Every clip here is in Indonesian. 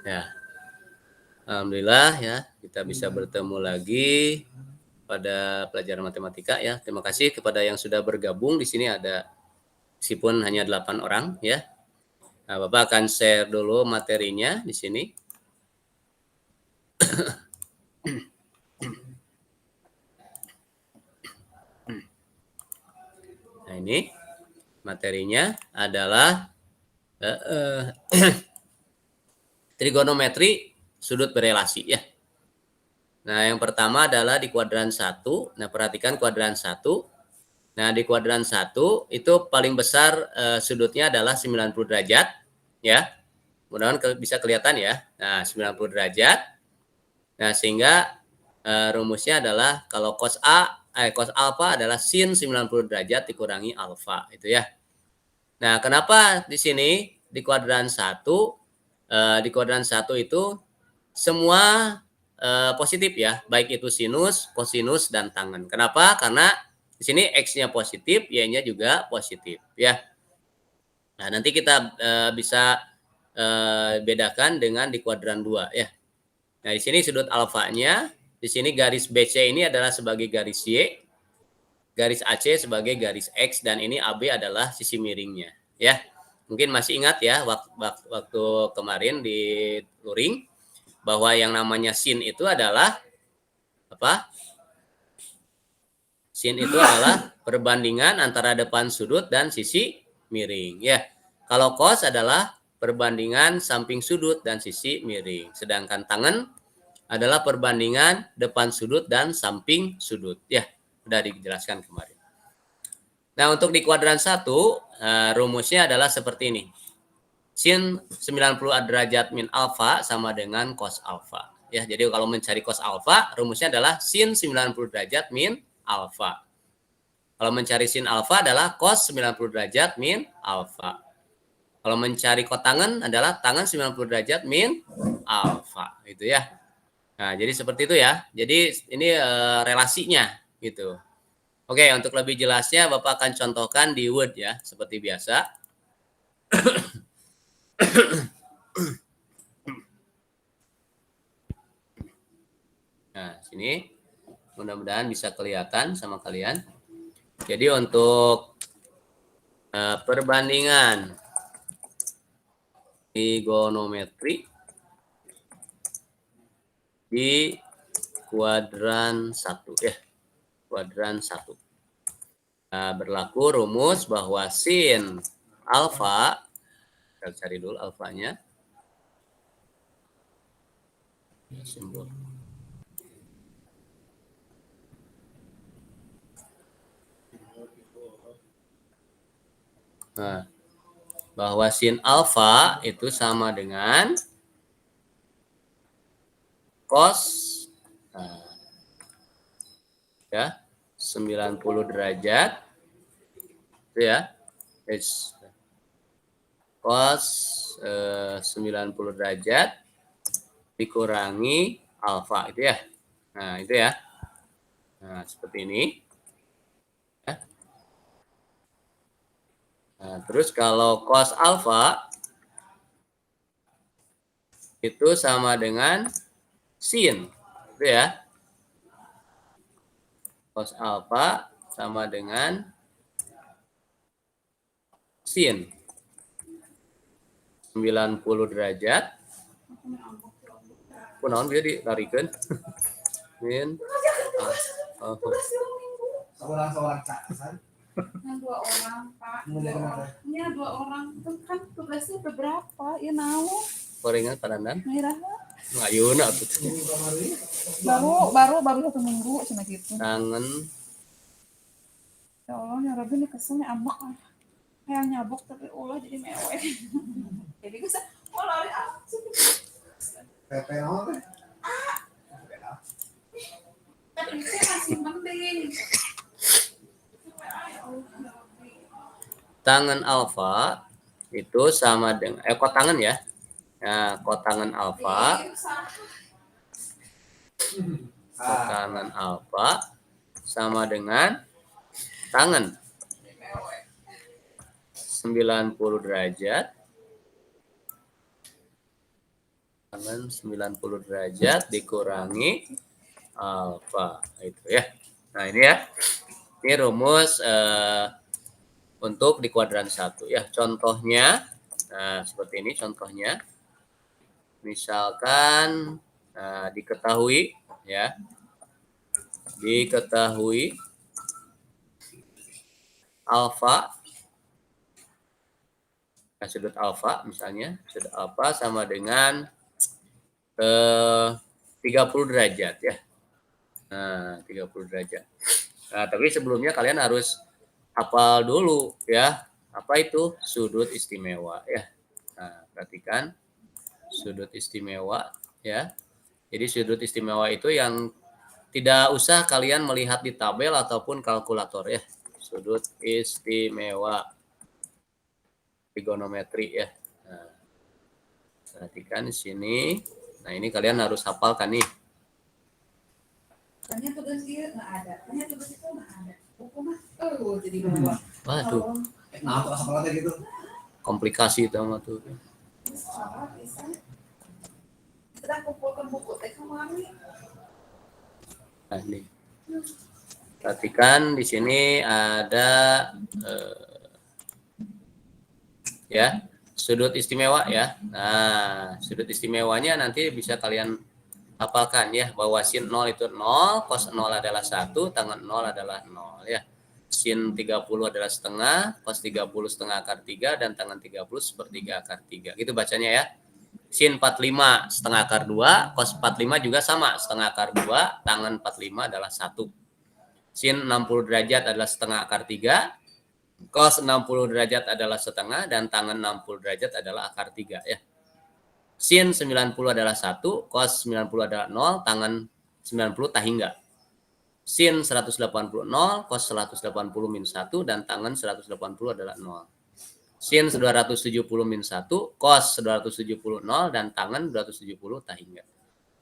Ya, alhamdulillah ya kita bisa bertemu lagi pada pelajaran matematika ya. Terima kasih kepada yang sudah bergabung di sini ada meskipun hanya 8 orang ya. Nah, Bapak akan share dulu materinya di sini. Nah, ini materinya adalah trigonometri sudut berelasi ya. Nah, yang pertama adalah di kuadran 1. Nah, perhatikan kuadran 1. Nah, di kuadran 1 itu paling besar sudutnya adalah 90 derajat ya. Mudah-mudahan bisa kelihatan ya. Nah, 90 derajat. Nah, sehingga rumusnya adalah kalau cos alfa adalah sin 90 derajat dikurangi alfa itu ya. Nah, kenapa di sini di kuadran 1 di kuadran 1 itu semua positif ya, baik itu sinus, kosinus dan tangen. Kenapa? Karena di sini x-nya positif, y-nya juga positif ya. Nah, nanti kita bisa bedakan dengan di kuadran 2 ya. Nah, di sini sudut alfanya, di sini garis BC ini adalah sebagai garis Y, garis AC sebagai garis X, dan ini AB adalah sisi miringnya ya. Mungkin masih ingat ya waktu kemarin di luring bahwa yang namanya sin itu adalah apa? Sin itu adalah perbandingan antara depan sudut dan sisi miring ya. Kalau cos adalah perbandingan samping sudut dan sisi miring. Sedangkan tangen adalah perbandingan depan sudut dan samping sudut ya. Sudah dijelaskan kemarin. Nah, untuk di kuadran 1 rumusnya adalah seperti ini. Sin 90 derajat min alfa sama dengan cos alfa. Ya, jadi kalau mencari cos alfa, rumusnya adalah sin 90 derajat min alfa. Kalau mencari sin alfa adalah cos 90 derajat min alfa. Kalau mencari kotangen adalah tangen 90 derajat min alfa, gitu ya. Nah, jadi seperti itu ya. Jadi ini relasinya gitu. Oke, untuk lebih jelasnya Bapak akan contohkan di Word ya, seperti biasa. Nah, sini mudah-mudahan bisa kelihatan sama kalian. Jadi untuk perbandingan trigonometri di kuadran 1 ya. Kuadran 1. Nah, berlaku rumus bahwa sin alfa, kita cari dulu alfanya. Simbol. Nah, bahwa sin alfa itu sama dengan cos ya 90 derajat itu ya. Cos 90 derajat dikurangi alfa itu ya. Nah, itu ya. Nah, seperti ini. Ya. Nah, terus kalau cos alfa itu sama dengan sin. Itu ya. Cos alfa sama dengan sin 90 derajat. Kunaon dia dilarikan. Min dua orang Pak. Iya 2 orang itu kan tugasnya beberapa ya naon. Korengan padandan. Merah. Ngayuna atuh. Baru 1 minggu cina gitu. Tangan. Ya Allah, ya Rabbi ini keselnya ambak. Kayak nyabok tapi ulah jadi mewek. Jadi gue mau lari Pepe apa? Tapi ini masih penting. Tangan alfa itu sama dengan kotangan ya. Nah, kotangan alfa sama dengan tangan 90 derajat tangan 90 derajat dikurangi alfa itu ya. Nah, ini ya. Ini rumus untuk di kuadran 1 ya. Contohnya seperti ini contohnya. Misalkan diketahui ya. Diketahui alfa sudut alfa misalnya, sudut alfa sama dengan 30 derajat ya. Nah, 30 derajat. Nah, tapi sebelumnya kalian harus hafal dulu ya. Apa itu sudut istimewa ya. Nah, perhatikan sudut istimewa ya. Jadi sudut istimewa itu yang tidak usah kalian melihat di tabel ataupun kalkulator ya. Sudut istimewa trigonometri ya. Nah, perhatikan di sini. Nah, ini kalian harus hafalkan nih. Tanya tugas dia nggak ada, tanya tugas itu nggak ada. Buku mah, jadi bawa. Waduh. Nah, apa gitu? Komplikasi itu mah tuh. Salah bisa. Kita kumpulkan buku teh kemari. Nah, ini. Perhatikan di sini ada ya sudut istimewa ya. Nah, sudut istimewanya nanti bisa kalian hafalkan ya, bahwa sin 0 itu 0, cos 0 adalah 1, tangan 0 adalah 0 ya. Sin 30 adalah setengah, cos 30 setengah akar 3, dan tangan 30 sepertiga akar 3. Gitu bacanya ya. Sin 45 setengah akar 2, cos 45 juga sama, setengah akar 2, tangan 45 adalah 1. Sin 60 derajat adalah setengah akar 3, cos 60 derajat adalah setengah, dan tangan 60 derajat adalah akar 3 ya. Sin 90 adalah 1, cos 90 adalah 0, tangan 90 tak hingga. Sin 180 0, cos 180 min 1, dan tangan 180 adalah 0. Sin 270 min 1, cos 270 0, dan tangan 270 tak hingga.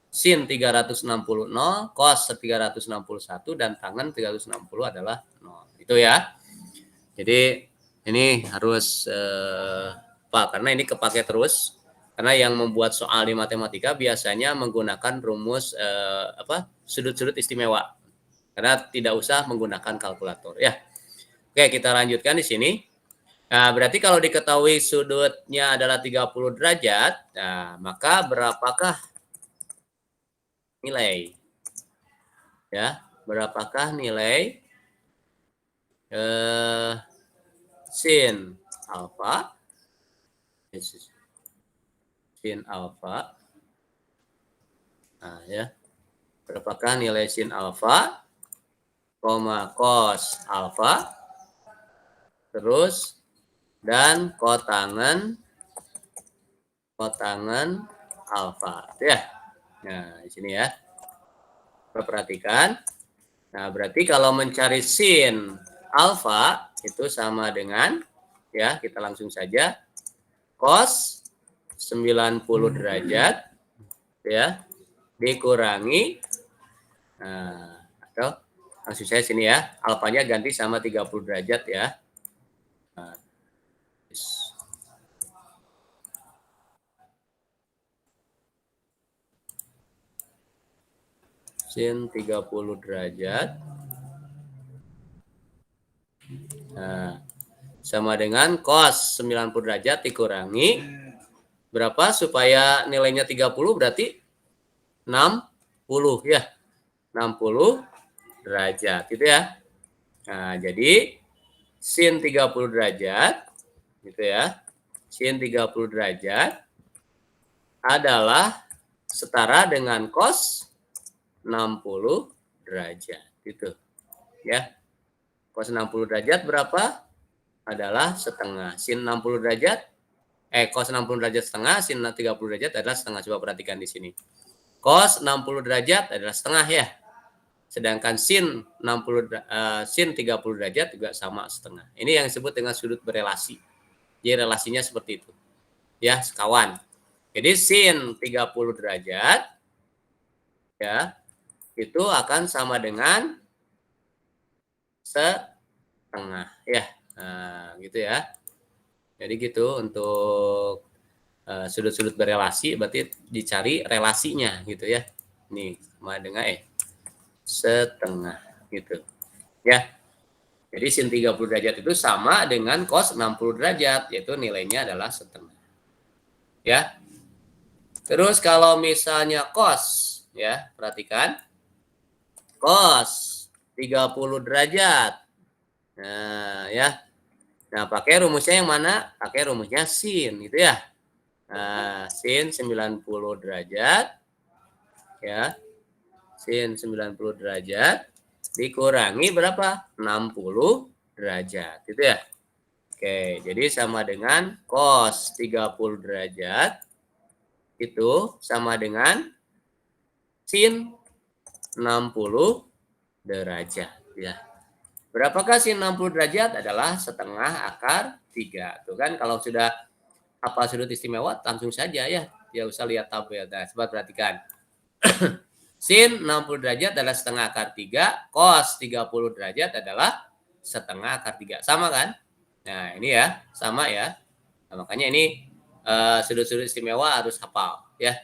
Sin 360 0, cos 361, dan tangan 360 adalah 0. Itu ya. Jadi ini harus Pak, karena ini kepake terus. Karena yang membuat soal di matematika biasanya menggunakan rumus sudut-sudut istimewa. Karena tidak usah menggunakan kalkulator ya. Oke, kita lanjutkan di sini. Nah, berarti kalau diketahui sudutnya adalah 30 derajat, nah, maka berapakah nilai? Ya, berapakah nilai sin alfa? Sin alfa. Nah, ya. Berapakah nilai sin alfa, cos alfa, terus dan kotangen alfa, ya. Nah, di sini ya. Perhatikan. Nah, berarti kalau mencari sin alfa itu sama dengan ya, kita langsung saja cos 90 derajat ya dikurangi atau langsung saya sini ya, alfanya ganti sama 30 derajat ya. Sin 30 derajat sama dengan cos 90 derajat dikurangi berapa supaya nilainya 30, berarti 60 ya. 60 derajat gitu ya. Nah, jadi sin 30 derajat gitu ya. Sin 30 derajat adalah setara dengan cos 60 derajat gitu. Ya. Cos 60 derajat berapa? Adalah setengah. Sin 60 derajat cos 60 derajat setengah, sin 30 derajat adalah setengah. Coba perhatikan di sini. Cos 60 derajat adalah setengah ya. Sedangkan sin 30 derajat juga sama setengah. Ini yang disebut dengan sudut berelasi. Jadi relasinya seperti itu. Ya, sekawan. Jadi sin 30 derajat ya itu akan sama dengan setengah ya. Nah, gitu ya. Jadi gitu untuk sudut-sudut berelasi, berarti dicari relasinya gitu ya. Ini sama dengan setengah gitu. Ya. Jadi sin 30 derajat itu sama dengan cos 60 derajat, yaitu nilainya adalah setengah. Ya. Terus kalau misalnya cos, ya, perhatikan. Cos 30 derajat. Nah, ya. Nah, pakai rumusnya yang mana? Pakai rumusnya sin, gitu ya. Nah, sin 90 derajat, ya. Sin 90 derajat dikurangi berapa? 60 derajat, gitu ya. Oke, jadi sama dengan cos 30 derajat itu sama dengan sin 60 derajat, ya. Berapakah sin 60 derajat? Adalah setengah akar 3. Tuh kan, kalau sudah apa sudut istimewa langsung saja ya. Ya usah lihat tabel. Nah, coba perhatikan. Sin 60 derajat adalah setengah akar 3, cos 30 derajat adalah setengah akar 3. Sama kan? Nah, ini ya, sama ya. Nah, makanya ini sudut-sudut istimewa harus hafal ya.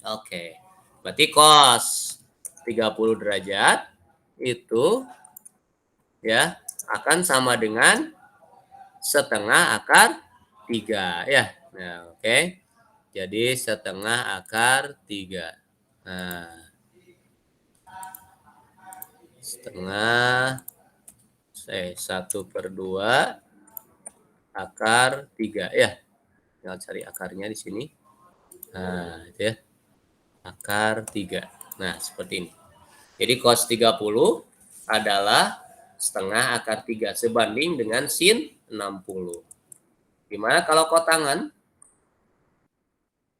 Oke. Berarti cos 30 derajat itu ya akan sama dengan setengah akar 3 ya. Nah, oke. Jadi setengah akar 3. Nah, setengah 1/2 akar 3 ya. Tinggal cari akarnya di sini. Nah, itu ya. Akar 3. Nah, seperti ini. Jadi cos 30 adalah setengah akar 3 sebanding dengan sin 60. Gimana kalau kotangan?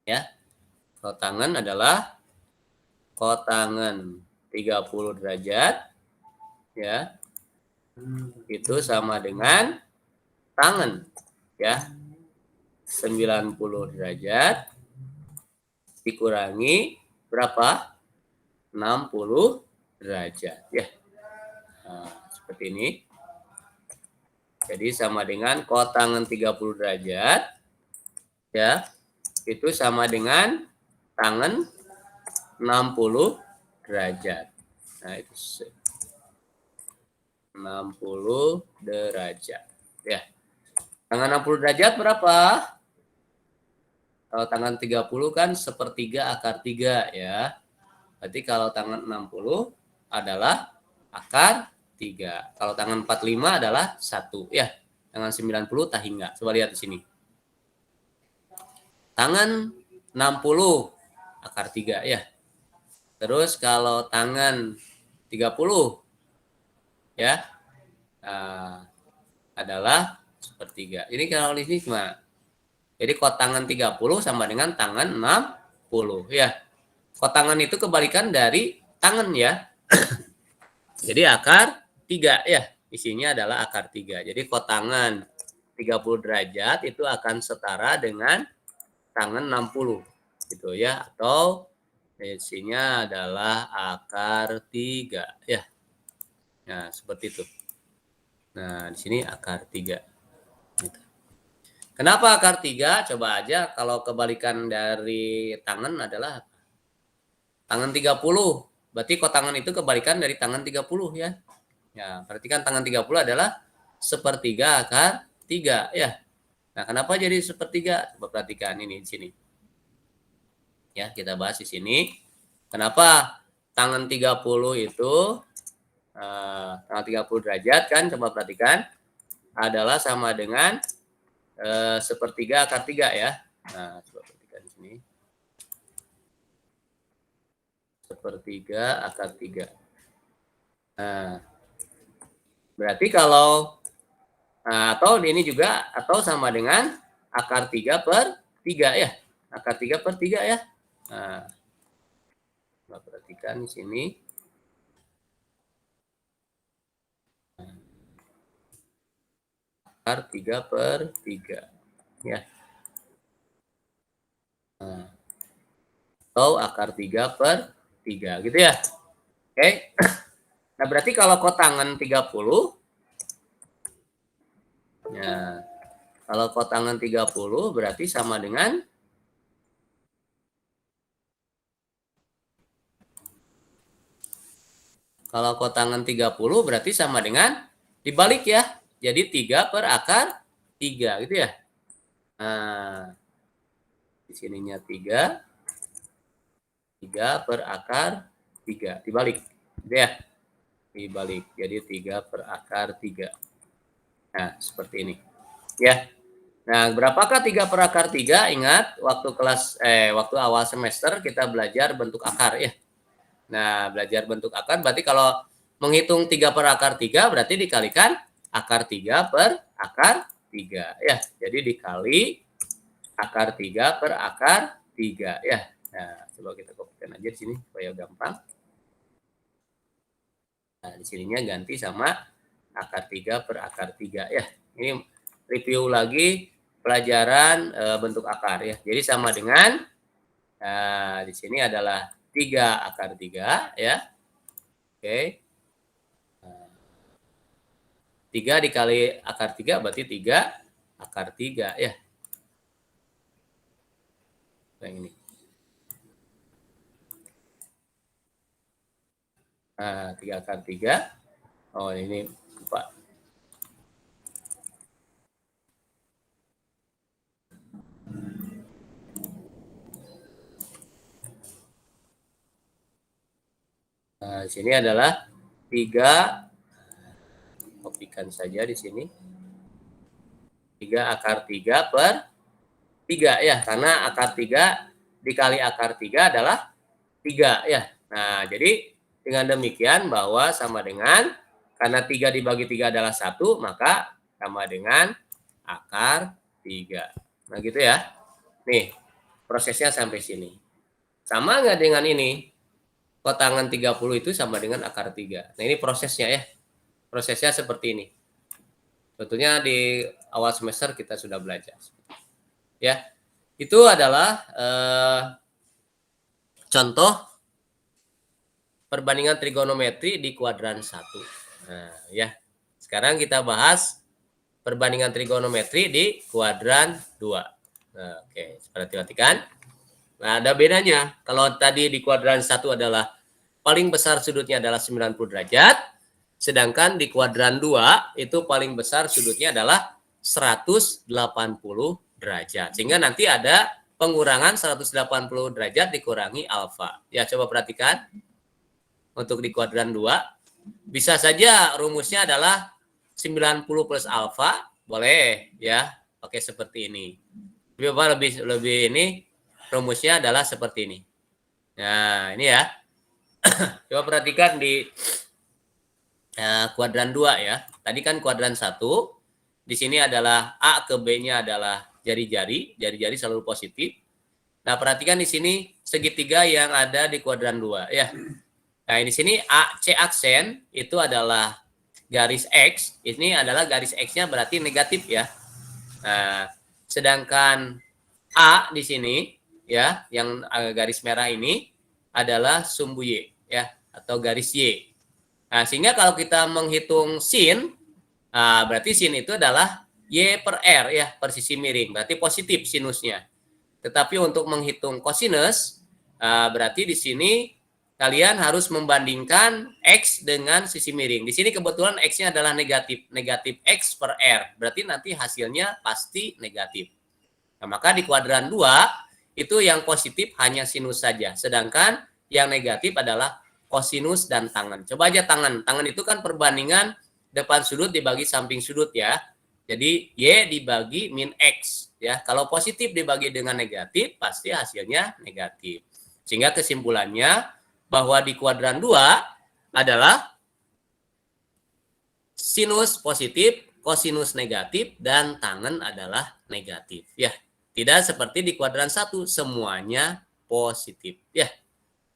Ya. Kotangan adalah kotangan 30 derajat ya. Itu sama dengan tangan ya. 90 derajat dikurangi berapa? 60 derajat ya. Nah, seperti ini. Jadi sama dengan kotangan 30 derajat ya. Itu sama dengan tangan 60 derajat. Nah, itu 60 derajat. Ya. Tangan 60 derajat berapa? Kalau tangan 30 kan 1/3 akar 3 ya. Berarti kalau tangan 60 adalah akar 3. Kalau tangan 45 adalah 1 ya. Tangan 90 tak hingga. Coba lihat di sini. Tangan 60 akar 3 ya. Terus kalau tangan 30 ya adalah 1/3. Ini kalau di sini gimana? Jadi kotangan 30 sama dengan tangan 60 ya. Kotangan itu kebalikan dari tangan ya. Jadi akar 3 ya. Isinya adalah akar 3. Jadi kotangan 30 derajat itu akan setara dengan tangan 60 gitu ya, atau isinya adalah akar 3 ya. Nah, seperti itu. Nah, di sini akar 3. Gitu. Kenapa akar 3? Coba aja kalau kebalikan dari tangan adalah tangan 30. Berarti kotangan itu kebalikan dari tangan 30 ya. Ya, perhatikan tangan 30 adalah 1/3 akar 3 ya. Nah, kenapa jadi 1/3? Coba perhatikan ini di sini. Ya, kita bahas di sini. Kenapa tangan 30 itu tangan 30 derajat kan, coba perhatikan adalah sama dengan 1/3 akar 3 ya. Nah, coba perhatikan di sini. 1/3 akar 3. Nah, berarti kalau atau ini juga atau sama dengan akar 3/3 ya. Akar 3/3 ya. Nah, coba perhatikan di sini. Akar 3/3 ya. Nah, atau akar 3/3 gitu ya. Oke. Nah, berarti kalau kotangan 30 ya, Kalau kotangan 30 berarti sama dengan kalau kotangan 30 berarti sama dengan dibalik ya. Jadi 3 per akar 3 gitu ya. Nah, di sininya 3 per akar 3 dibalik. Gitu ya. Dibalik. Jadi 3 per akar 3. Nah, seperti ini. Ya. Nah, berapakah 3 per akar 3? Ingat, waktu awal semester kita belajar bentuk akar ya. Nah, belajar bentuk akar berarti kalau menghitung 3 per akar 3 berarti dikalikan akar 3 per akar 3 ya. Jadi dikali akar 3 per akar 3 ya. Nah, coba kita kopikan aja di sini supaya gampang. Nah, di sininya ganti sama akar 3 per akar 3 ya. Ini review lagi pelajaran bentuk akar ya. Jadi sama dengan di sini adalah 3 akar 3 ya. Oke. 3 dikali akar 3 berarti 3 akar 3 ya. Yang ini. Nah, 3 akar 3. Oh, ini lupa. Nah, di sini adalah 3, kopikan saja di sini. 3 akar 3 per 3 ya, karena akar 3 dikali akar 3 adalah 3 ya. Nah, jadi dengan demikian bahwa sama dengan, karena 3 dibagi 3 adalah 1, maka sama dengan akar 3. Nah, gitu ya. Nih, prosesnya sampai sini. Sama nggak dengan ini? Kotangan 30 itu sama dengan akar 3. Nah, ini prosesnya ya. Prosesnya seperti ini. Tentunya di awal semester kita sudah belajar. Ya, itu adalah contoh perbandingan trigonometri di kuadran 1. Nah, ya. Sekarang kita bahas perbandingan trigonometri di kuadran 2. Nah, oke, perhatikan. Nah, ada bedanya. Kalau tadi di kuadran 1 adalah paling besar sudutnya adalah 90 derajat, sedangkan di kuadran 2 itu paling besar sudutnya adalah 180 derajat. Sehingga nanti ada pengurangan 180 derajat dikurangi alfa. Ya, coba perhatikan. Untuk di kuadran 2, bisa saja rumusnya adalah 90 plus alfa, boleh ya, pakai seperti ini. Lebih ini rumusnya adalah seperti ini. Nah, ini ya. Coba perhatikan di kuadran 2 ya. Tadi kan kuadran 1, di sini adalah A ke B-nya adalah jari-jari selalu positif. Nah, perhatikan di sini segitiga yang ada di kuadran 2 ya. Nah, di sini AC aksen itu adalah garis X. Ini adalah garis X-nya berarti negatif ya. Nah, sedangkan A di sini ya, yang garis merah ini adalah sumbu Y ya, atau garis Y. Nah, sehingga kalau kita menghitung sin, berarti sin itu adalah Y per R ya, per sisi miring. Berarti positif sinusnya. Tetapi untuk menghitung kosinus, berarti di sini kalian harus membandingkan X dengan sisi miring. Di sini kebetulan X-nya adalah negatif. Negatif X per R. Berarti nanti hasilnya pasti negatif. Nah, maka di kuadran 2, itu yang positif hanya sinus saja. Sedangkan yang negatif adalah kosinus dan tangen. Coba aja tangen. Tangen itu kan perbandingan depan sudut dibagi samping sudut ya. Jadi Y dibagi min X. Ya, kalau positif dibagi dengan negatif, pasti hasilnya negatif. Sehingga kesimpulannya, bahwa di kuadran 2 adalah sinus positif, kosinus negatif, dan tangen adalah negatif. Ya, tidak seperti di kuadran 1, semuanya positif. Ya,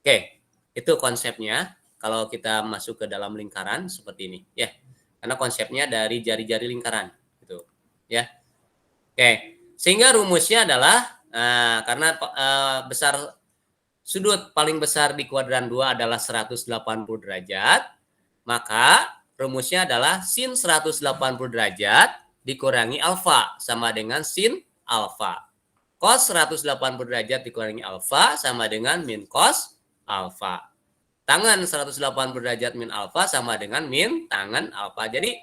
oke, itu konsepnya. Kalau kita masuk ke dalam lingkaran seperti ini, ya, karena konsepnya dari jari-jari lingkaran, gitu. Ya, oke. Sehingga rumusnya adalah karena besar sudut paling besar di kuadran 2 adalah 180 derajat, maka rumusnya adalah sin 180 derajat dikurangi alfa sama dengan sin alfa. Cos 180 derajat dikurangi alfa sama dengan min cos alfa. Tangan 180 derajat min alfa sama dengan min tangan alfa. Jadi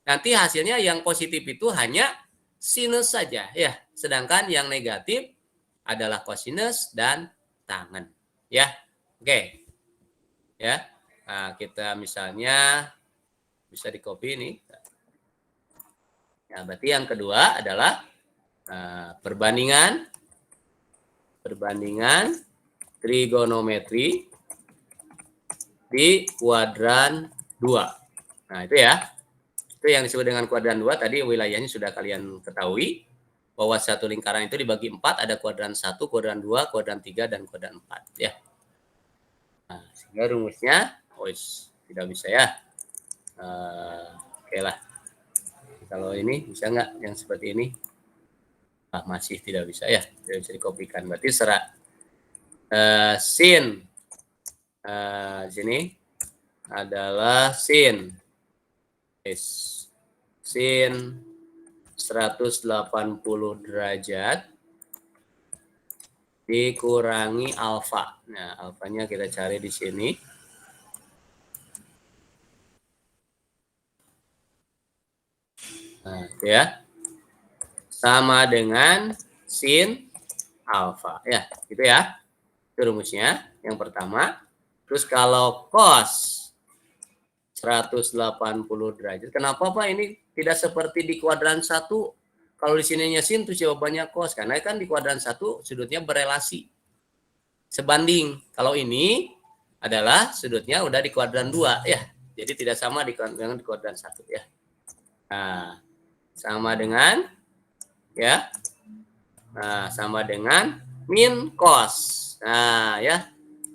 nanti hasilnya yang positif itu hanya sinus saja ya. Sedangkan yang negatif adalah kosinus dan tangen. Ya. Oke. Ya. Nah, kita misalnya bisa di-copy ini. Nah, berarti yang kedua adalah perbandingan trigonometri di kuadran 2. Nah, itu ya. Itu yang disebut dengan kuadran 2. Tadi wilayahnya sudah kalian ketahui. Bahwa satu lingkaran itu dibagi 4. Ada kuadran 1, kuadran 2, kuadran 3, dan kuadran 4. Ya. Nah, sehingga rumusnya, tidak bisa ya. Oke lah. Kalau ini bisa nggak yang seperti ini? Masih tidak bisa ya. Tidak bisa dikopikan. Berarti sin sini adalah sin 180 derajat dikurangi alfa. Nah, alfanya kita cari di sini. Nah, itu ya. Sama dengan sin alfa ya, gitu ya. Itu rumusnya yang pertama. Terus kalau cos 180 derajat. Kenapa Pak ini tidak seperti di kuadran 1? Kalau di sininya sin terus jawabannya cos. Karena kan di kuadran 1 sudutnya berelasi. Sebanding. Kalau ini adalah sudutnya udah di kuadran 2 ya. Jadi tidak sama dengan di kuadran 1 ya. Nah, sama dengan ya. Nah, sama dengan min cos. Nah, ya.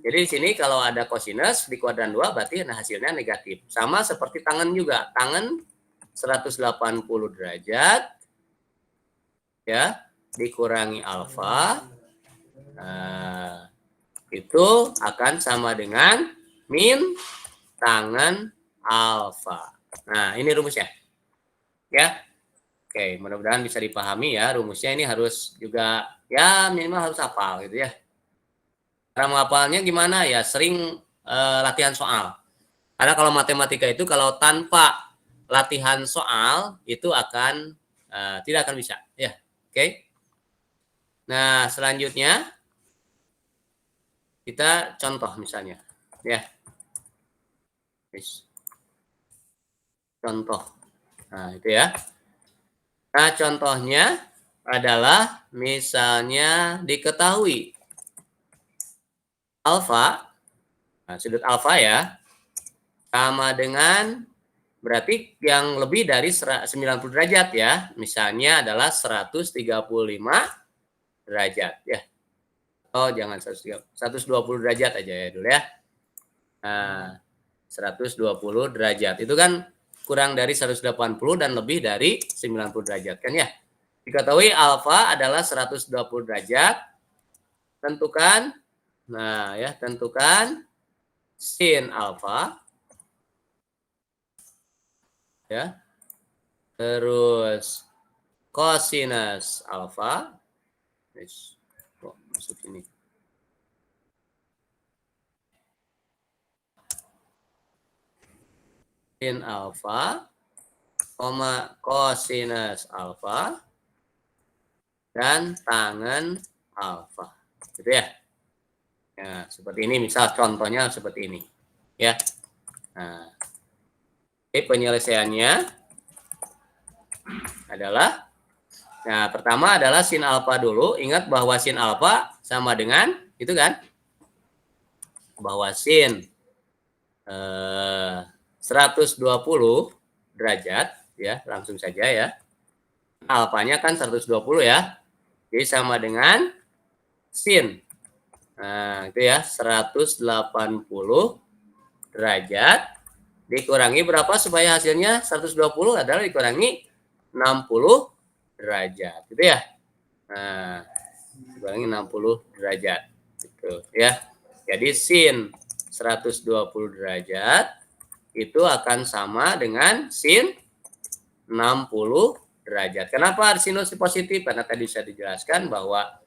Jadi di sini kalau ada kosinus di kuadran 2 berarti hasilnya negatif. Sama seperti tangan juga. Tangan 180 derajat ya dikurangi alfa. Nah, itu akan sama dengan min tangan alfa. Nah, ini rumusnya. Ya. Oke, mudah-mudahan bisa dipahami ya. Rumusnya ini harus juga ya minimal harus hafal gitu ya. Cara menghafalnya gimana ya? Sering latihan soal. Karena kalau matematika itu kalau tanpa latihan soal itu akan tidak akan bisa ya. Oke. Nah, selanjutnya kita contoh misalnya ya. Contoh. Nah, itu ya. Nah, contohnya adalah misalnya diketahui alfa, nah, sudut alfa ya, sama dengan berarti yang lebih dari 90 derajat ya. Misalnya adalah 135 derajat ya. Oh, jangan 120 derajat aja ya dulu ya. Nah, 120 derajat. Itu kan kurang dari 180 dan lebih dari 90 derajat kan ya. Diketahui alfa adalah 120 derajat. Tentukan, nah ya, tentukan sin alfa. Ya. Terus kosinus alfa. Masuk ini. Sin alfa, kosinus alfa, dan tangen alfa. Gitu ya. Ya, seperti ini. Misal contohnya seperti ini. Ya. Nah, penyelesaiannya adalah, nah pertama adalah sin alfa dulu. Ingat bahwa sin alfa sama dengan, itu kan, bahwa sin 120 derajat, ya langsung saja ya. Alfanya kan 120 ya. Jadi sama dengan sin. Nah, itu ya 180 derajat dikurangi berapa supaya hasilnya 120 adalah dikurangi 60 derajat. Gitu ya. Nah, dikurangi 60 derajat. Gitu ya. Jadi sin 120 derajat itu akan sama dengan sin 60 derajat. Kenapa sinus positif? Karena tadi saya dijelaskan bahwa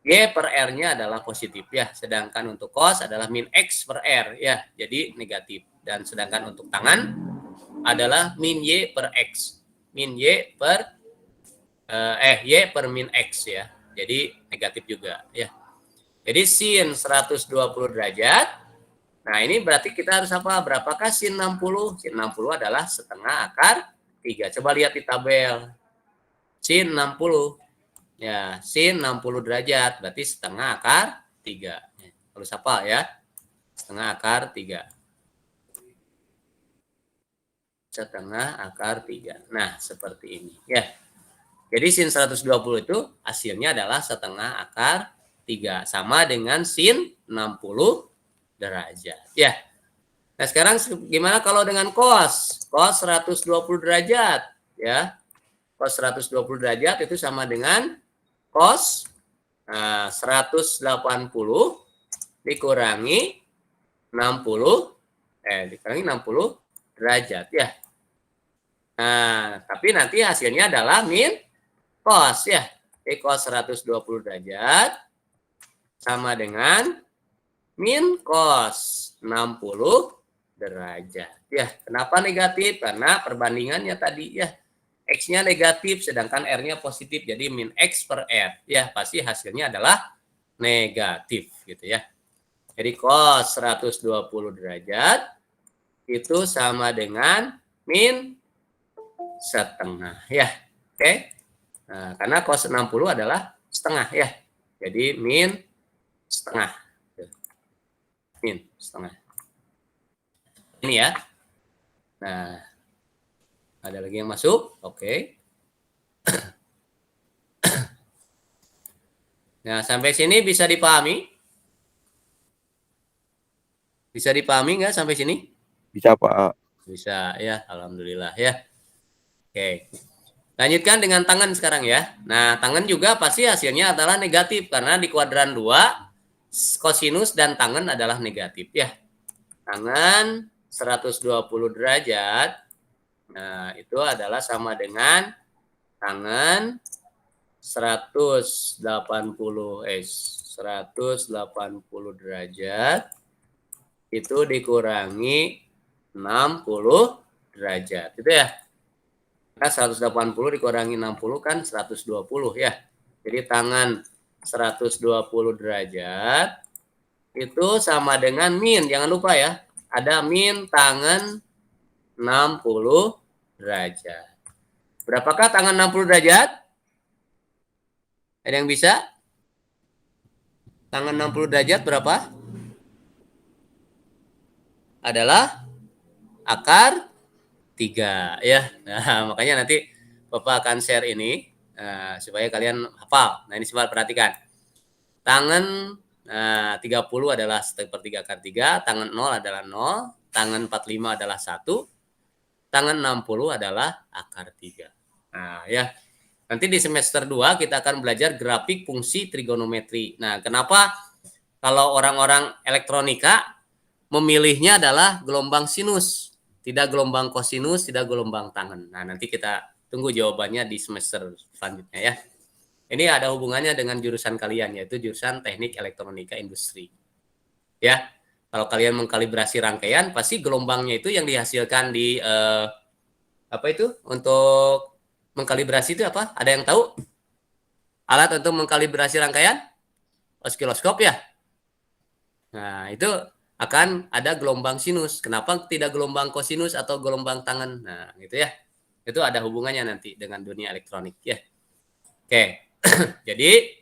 Y per R-nya adalah positif ya, sedangkan untuk cos adalah min X per R ya, jadi negatif. Dan sedangkan untuk tangan adalah min Y per X, min Y per Y per min X ya, jadi negatif juga ya. Jadi sin 120 derajat, nah ini berarti kita harus apa? Berapakah sin 60? Sin 60 adalah setengah akar 3. Coba lihat di tabel. Sin 60. Ya, sin 60 derajat berarti setengah akar 3. Harus apa ya? Setengah akar 3. Setengah akar 3. Nah, seperti ini ya. Jadi sin 120 itu hasilnya adalah setengah akar 3 sama dengan sin 60 derajat ya. Nah, sekarang gimana kalau dengan cos? Cos 120 derajat ya. Cos 120 derajat itu sama dengan cos 180 dikurangi 60 dikurangi 60 derajat ya. Nah, tapi nanti hasilnya adalah min cos ya. Jadi cos 120 derajat sama dengan min cos 60 derajat ya. Kenapa negatif? Karena perbandingannya tadi ya. X-nya negatif sedangkan R-nya positif, jadi min X per R ya, pasti hasilnya adalah negatif gitu ya. Jadi cos 120 derajat itu sama dengan min setengah ya. Oke. Nah, karena cos 60 adalah setengah ya. Jadi min setengah. Min setengah. Ini ya. Nah, ada lagi yang masuk? Oke. Nah, sampai sini bisa dipahami? Bisa dipahami nggak sampai sini? Bisa, Pak. Bisa, ya. Alhamdulillah, ya. Oke. Lanjutkan dengan tangan sekarang ya. Nah, tangan juga pasti hasilnya adalah negatif, karena di kuadran 2, kosinus dan tangan adalah negatif, ya. Tangan 120 derajat, nah, itu adalah sama dengan tangan 180 derajat itu dikurangi 60 derajat, gitu ya. Nah, 180 dikurangi 60 kan 120 ya. Jadi tangan 120 derajat itu sama dengan min, jangan lupa ya. Ada min tangan 60 derajat. Berapakah tangan 60 derajat? Ada yang bisa? Tangan 60 derajat berapa? Adalah akar 3 ya. Nah, makanya nanti Bapak akan share ini supaya kalian hafal. Nah, ini coba perhatikan. Tangan 30 adalah 1/3 akar 3, tangan 0 adalah 0, tangan 45 adalah 1, tangan 60 adalah akar 3. Nah, ya. Nanti di semester 2 kita akan belajar grafik fungsi trigonometri. Nah, kenapa kalau orang-orang elektronika memilihnya adalah gelombang sinus, tidak gelombang kosinus, tidak gelombang tangen. Nah, nanti kita tunggu jawabannya di semester selanjutnya ya. Ini ada hubungannya dengan jurusan kalian, yaitu jurusan teknik elektronika industri. Ya, kalau kalian mengkalibrasi rangkaian, pasti gelombangnya itu yang dihasilkan di apa itu? Untuk mengkalibrasi itu apa? Ada yang tahu? Alat untuk mengkalibrasi rangkaian? Osiloskop ya? Nah, itu akan ada gelombang sinus. Kenapa tidak gelombang kosinus atau gelombang tangen? Nah, gitu ya. Itu ada hubungannya nanti dengan dunia elektronik ya. Oke. Jadi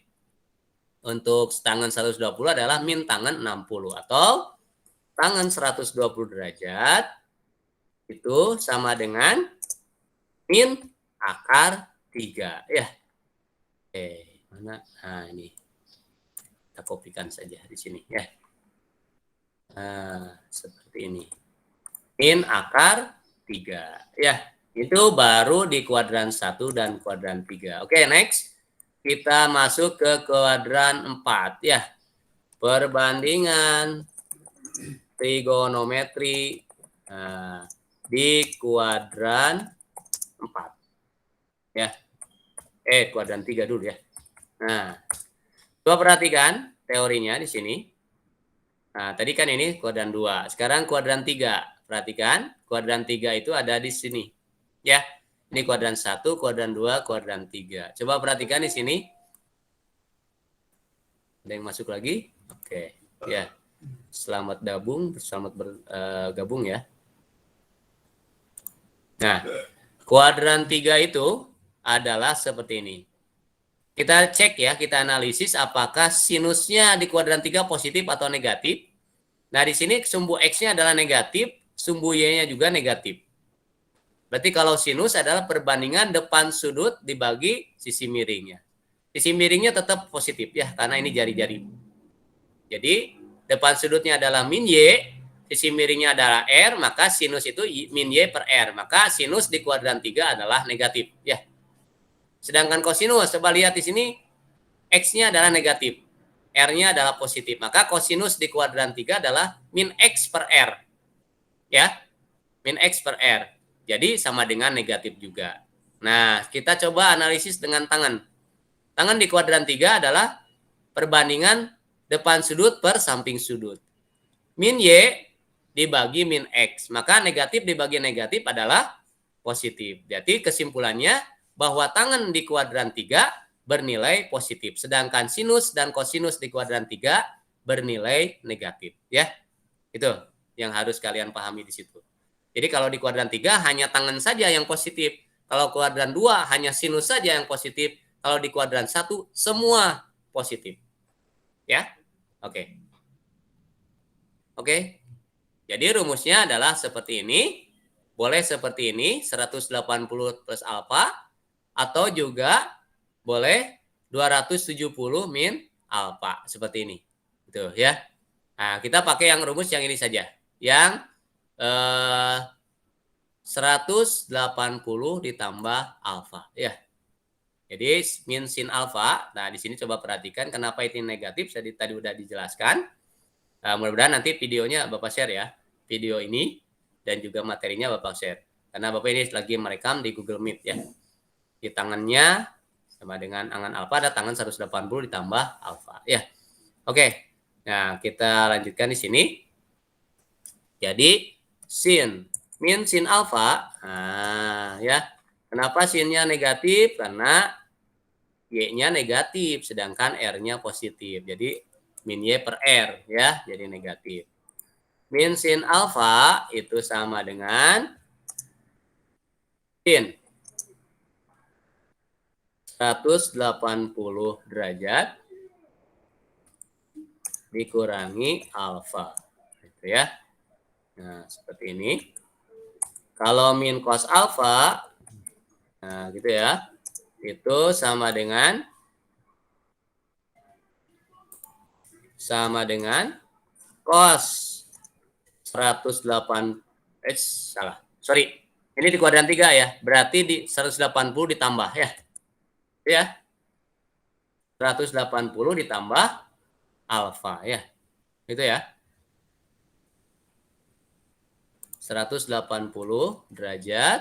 untuk tangan 120 adalah min tangan 60 atau tangan 120 derajat itu sama dengan min akar 3 ya. Oke, mana? Nah, ini. Kita kopikan saja di sini ya. Nah, seperti ini. Min akar 3 ya. Itu baru di kuadran 1 dan kuadran 3. Oke, next. Kita masuk ke kuadran 4 ya. Perbandingan trigonometri di kuadran 4. Ya. Kuadran 3 dulu ya. Nah, coba perhatikan teorinya di sini. Nah, tadi kan ini kuadran 2. Sekarang kuadran 3. Perhatikan, kuadran 3 itu ada di sini. Ya. Ini kuadran 1, kuadran 2, kuadran 3. Coba perhatikan di sini. Ada yang masuk lagi? Oke. Ya. Selamat bergabung ya. Nah, kuadran 3 itu adalah seperti ini. Kita cek ya, kita analisis apakah sinusnya di kuadran 3 positif atau negatif. Nah, di sini sumbu X-nya adalah negatif, sumbu Y-nya juga negatif. Berarti kalau sinus adalah perbandingan depan sudut dibagi sisi miringnya. Sisi miringnya tetap positif ya, karena ini jari-jari. Jadi, depan sudutnya adalah min Y, sisi miringnya adalah R, maka sinus itu min Y per R. Maka sinus di kuadran 3 adalah negatif ya. Sedangkan kosinus, coba lihat di sini, X-nya adalah negatif. R-nya adalah positif. Maka kosinus di kuadran 3 adalah min X per R. Ya, min X per R. Jadi sama dengan negatif juga. Nah, kita coba analisis dengan tangan. Tangan di kuadran 3 adalah perbandingan depan sudut per samping sudut. Min Y dibagi min X. Maka negatif dibagi negatif adalah positif. Jadi kesimpulannya bahwa tangan di kuadran 3 bernilai positif. Sedangkan sinus dan kosinus di kuadran 3 bernilai negatif. Ya, itu yang harus kalian pahami di situ. Jadi kalau di kuadran 3 hanya tangan saja yang positif. Kalau kuadran 2 hanya sinus saja yang positif. Kalau di kuadran 1 semua positif. Ya. Oke. Oke. Jadi rumusnya adalah seperti ini. Boleh seperti ini, 180 plus alfa. Atau juga boleh 270 min alfa. Seperti ini. Gitu ya. Nah, kita pakai yang rumus yang ini saja. Yang 180 ditambah alfa ya. Jadi min sin alfa. Nah, di sini coba perhatikan kenapa itu negatif. Tadi udah dijelaskan. Nah, mudah-mudahan nanti videonya Bapak share ya. Video ini dan juga materinya Bapak share. Karena Bapak ini lagi merekam di Google Meet ya. Di tangannya sama dengan angan alfa ada tangan 180 ditambah alfa ya. Oke. Nah, kita lanjutkan di sini. Jadi min sin alfa, nah ya. Kenapa sinnya negatif? Karena Y-nya negatif, sedangkan R-nya positif. Jadi min Y per R ya, jadi negatif. Min sin alfa itu sama dengan sin 180 derajat dikurangi alfa. Gitu ya. Nah, seperti ini. Kalau min cos alfa, nah gitu ya, itu sama dengan cos 108 salah. Sorry. Ini di kuadran 3 ya. Berarti di 180 ditambah ya. Ya. 180 ditambah alfa ya. Itu ya. 180 derajat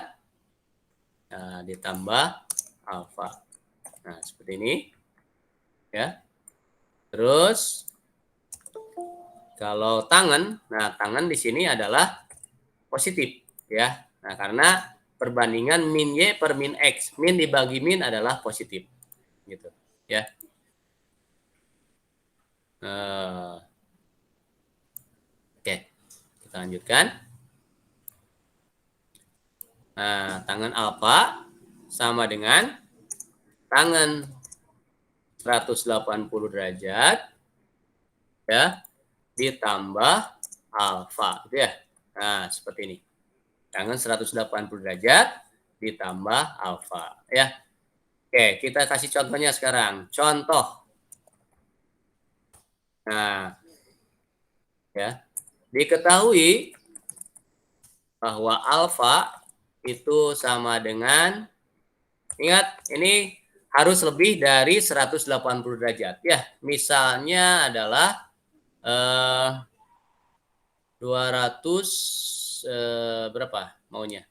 ditambah alfa. Nah, seperti ini. Ya. Terus kalau tangan, nah tangan di sini adalah positif ya. Nah, karena perbandingan min Y per min X. Min dibagi min adalah positif. Gitu ya. Oke. Kita lanjutkan. Nah, tangan alfa sama dengan tangan 180 derajat ya ditambah alfa gitu ya. Nah, seperti ini. Tangan 180 derajat ditambah alfa ya. Oke, kita kasih contohnya sekarang. Contoh. Nah, ya. Diketahui bahwa alfa itu sama dengan, ingat ini harus lebih dari 180 derajat ya. Misalnya adalah 200 berapa maunya?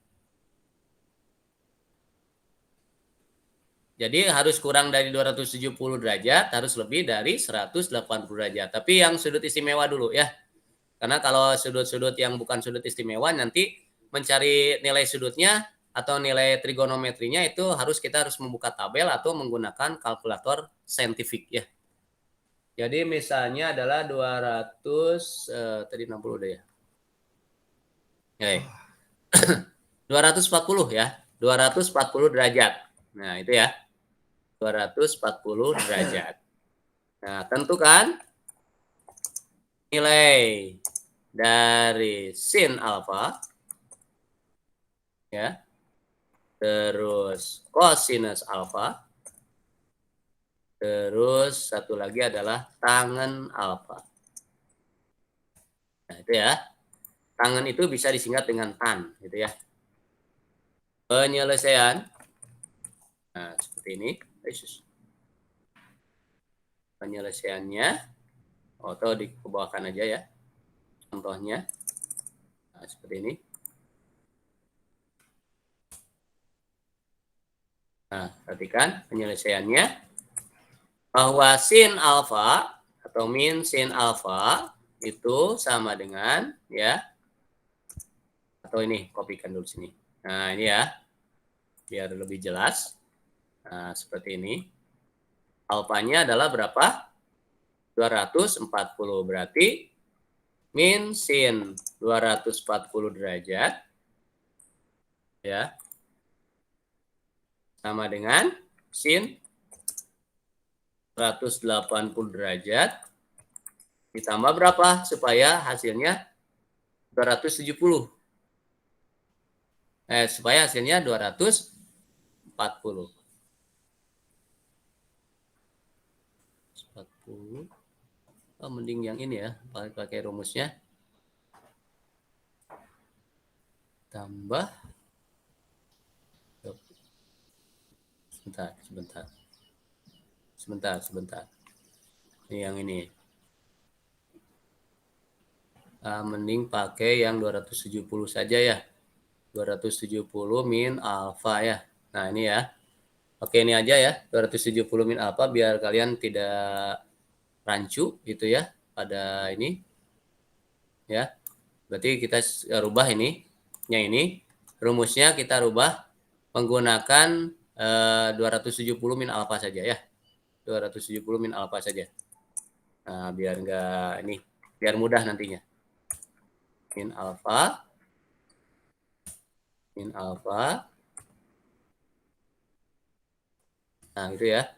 Jadi harus kurang dari 270 derajat, harus lebih dari 180 derajat. Tapi yang sudut istimewa dulu ya. Karena kalau sudut-sudut yang bukan sudut istimewa nanti mencari nilai sudutnya atau nilai trigonometrinya itu kita harus membuka tabel atau menggunakan kalkulator saintifik ya. Jadi misalnya adalah 200 tadi 60 deh ya. Oke. 240 ya. 240 derajat. Nah, itu ya. 240 derajat. Nah, tentukan nilai dari sin alfa ya. Terus cosinus alfa. Terus satu lagi adalah tangen alfa. Nah, itu ya. Tangen itu bisa disingkat dengan tan, gitu ya. Penyelesaian. Nah, seperti ini. Penyelesaiannya atau dikebawahkan aja ya. Contohnya. Nah, seperti ini. Nah, perhatikan penyelesaiannya. Bahwa sin alfa atau min sin alfa itu sama dengan ya. Atau ini, kopikan dulu sini. Nah, ini ya. Biar lebih jelas. Nah, seperti ini. Alfanya adalah berapa? 240. Berarti min sin 240 derajat ya sama dengan sin 180 derajat ditambah berapa supaya hasilnya 270. Supaya hasilnya 240. 40. Oh, mending yang ini ya, pakai rumusnya. Tambah. Sebentar. Ini yang ini. Mending pakai yang 270 saja ya. 270 min alfa ya. Nah, ini ya. Oke, ini aja ya. 270 min alfa biar kalian tidak rancu gitu ya pada ini. Ya. Berarti kita rubah ini. Yang ini rumusnya kita rubah menggunakan 270 min alfa saja ya. 270 min alfa saja. Nah, biar enggak ini, biar mudah nantinya. Min alfa. Nah, itu ya.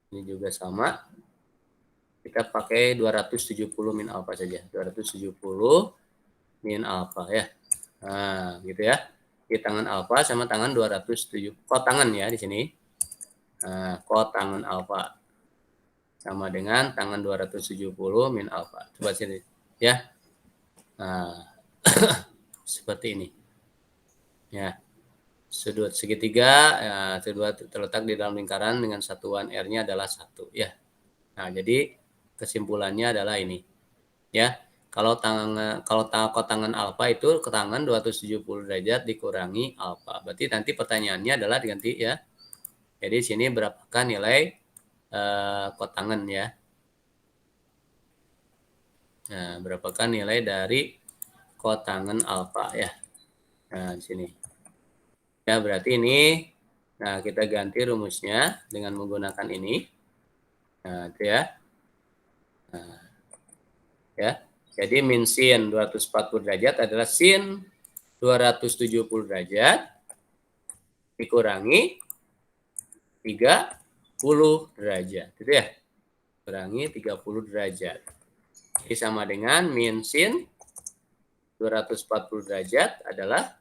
Ini juga sama. Kita pakai 270 min alfa saja. 270 min alfa ya. Nah, gitu ya. Di tangan alfa sama tangan 270. Kotangan ya di sini. Nah, kotangan alfa sama dengan tangan 270 min alfa. Coba sini ya. Nah, seperti ini. Ya. Sudut segitiga ya, terletak di dalam lingkaran dengan satuan R-nya adalah 1 ya. Nah, jadi kesimpulannya adalah ini. Ya. Kalau kotangan alfa itu ketangan 270 derajat dikurangi alfa. Berarti nanti pertanyaannya adalah diganti ya. Jadi sini berapakah nilai kotangan ya. Nah, berapakah nilai dari kotangan alfa ya. Nah, di sini. Ya, berarti ini nah kita ganti rumusnya dengan menggunakan ini. Nah, itu ya. Nah, ya. Jadi min sin 240 derajat adalah sin 270 derajat dikurangi 30 derajat. Gitu ya. Kurangi 30 derajat. Jadi sama dengan min sin 240 derajat adalah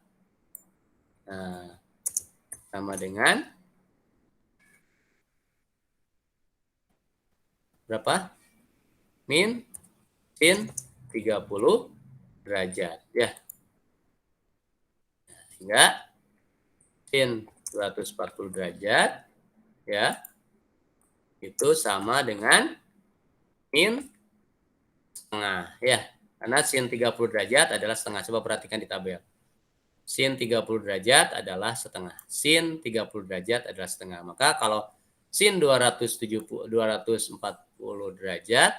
sama dengan berapa? Min sin 30 derajat ya. Sehingga sin 240 derajat ya itu sama dengan min setengah ya. Karena sin 30 derajat adalah setengah. Coba perhatikan di tabel. sin 30 derajat adalah setengah. Sin 30 derajat adalah setengah. Maka kalau sin 240 derajat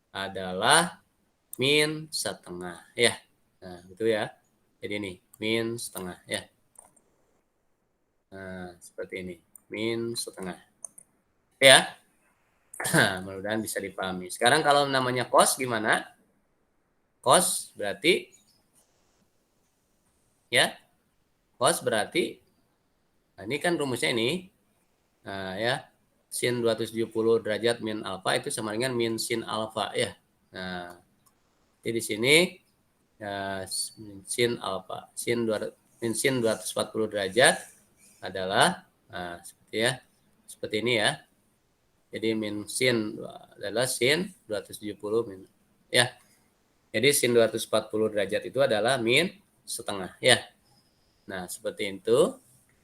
adalah min setengah ya. Nah, gitu ya. Jadi ini min setengah ya. Nah, seperti ini. Min setengah. Ya. Mudah-mudahan bisa dipahami. Sekarang kalau namanya cos gimana? Cos berarti ya. Cos berarti nah ini kan rumusnya ini. Nah, ya. Sin 270 derajat min alfa itu sama dengan min sin alfa ya. Nah, jadi di sini ya, sin alfa, min sin 240 derajat adalah nah, seperti ya. Seperti ini ya. Jadi min sin adalah sin 270 min ya. Jadi sin 240 derajat itu adalah min setengah ya. Nah, seperti itu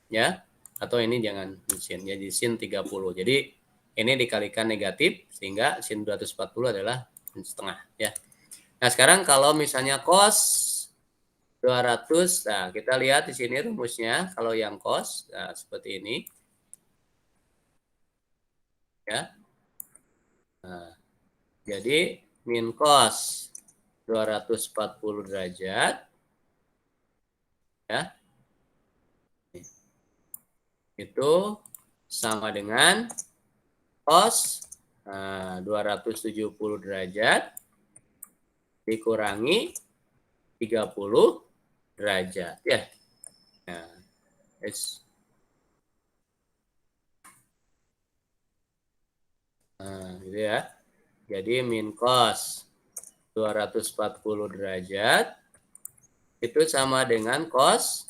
ya. Atau ini jangan sin, jadi sin 30. Jadi ini dikalikan negatif sehingga sin 240 adalah min setengah ya. Nah, sekarang kalau misalnya cos 200, nah kita lihat di sini rumusnya kalau yang cos nah, seperti ini ya. Nah, jadi min cos 240 derajat ya. Itu sama dengan cos 270 derajat dikurangi 30 derajat ya. Nah, gitu ya. Jadi min cos 240 derajat itu sama dengan cos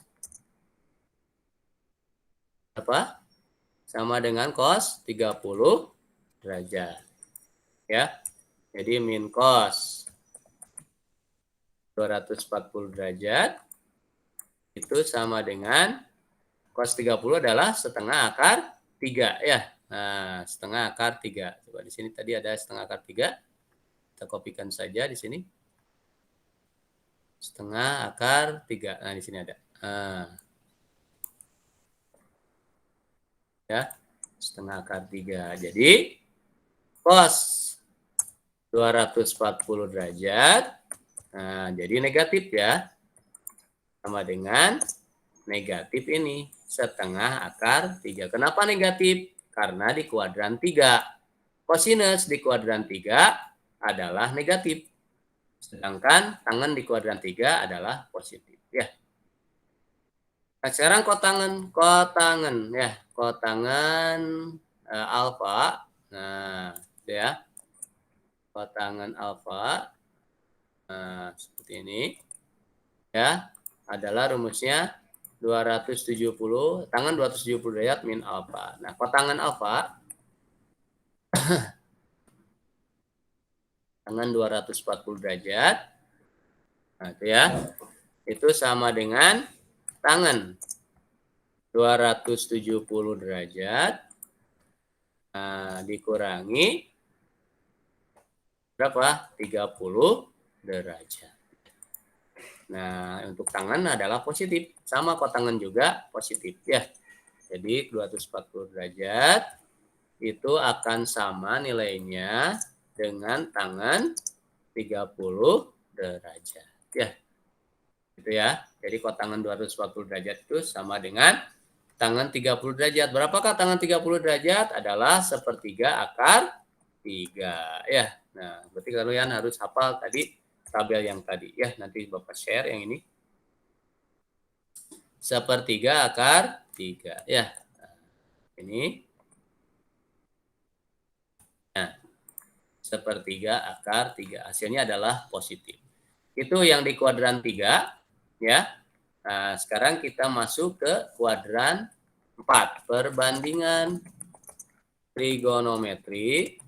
apa? Sama dengan cos 30 derajat. Ya. Jadi min cos 240 derajat itu sama dengan cos 30 adalah setengah akar 3 ya. Nah, setengah akar 3. Coba di sini tadi ada setengah akar 3. Kita kopikan saja di sini. Setengah akar 3. Nah, di sini ada. Nah. Ya. Setengah akar 3. Jadi cos 240 derajat. Nah, jadi negatif ya. Sama dengan negatif ini. Setengah akar 3. Kenapa negatif? Karena di kuadran 3. Kosinus di kuadran 3 adalah negatif. Sedangkan tangen di kuadran 3 adalah positif. Ya. Nah, sekarang kotangen ya. Kotangen alfa. Nah, ya. Kotangen alfa. Nah, seperti ini. Ya, adalah rumusnya 270, tangan 270 derajat min alfa. Nah, kotangan alfa tangan 240 derajat. Nah, itu ya. Itu sama dengan tangan 270 derajat dikurangi berapa? 30 derajat. Nah, untuk tangan adalah positif. Sama kotangan juga positif ya. Jadi 240 derajat itu akan sama nilainya dengan tangan 30 derajat. Ya. Gitu ya. Jadi kotangan 240 derajat itu sama dengan tangan 30 derajat. Berapakah tangan 30 derajat? Adalah sepertiga akar 3 ya. Nah, berarti kalian harus hafal tadi tabel yang tadi ya. Nanti Bapak share yang ini. Sepertiga akar 3 ya. Nah, ini. Nah, sepertiga akar 3. Hasilnya adalah positif. Itu yang di kuadran 3 ya. Nah, sekarang kita masuk ke kuadran 4. Perbandingan trigonometri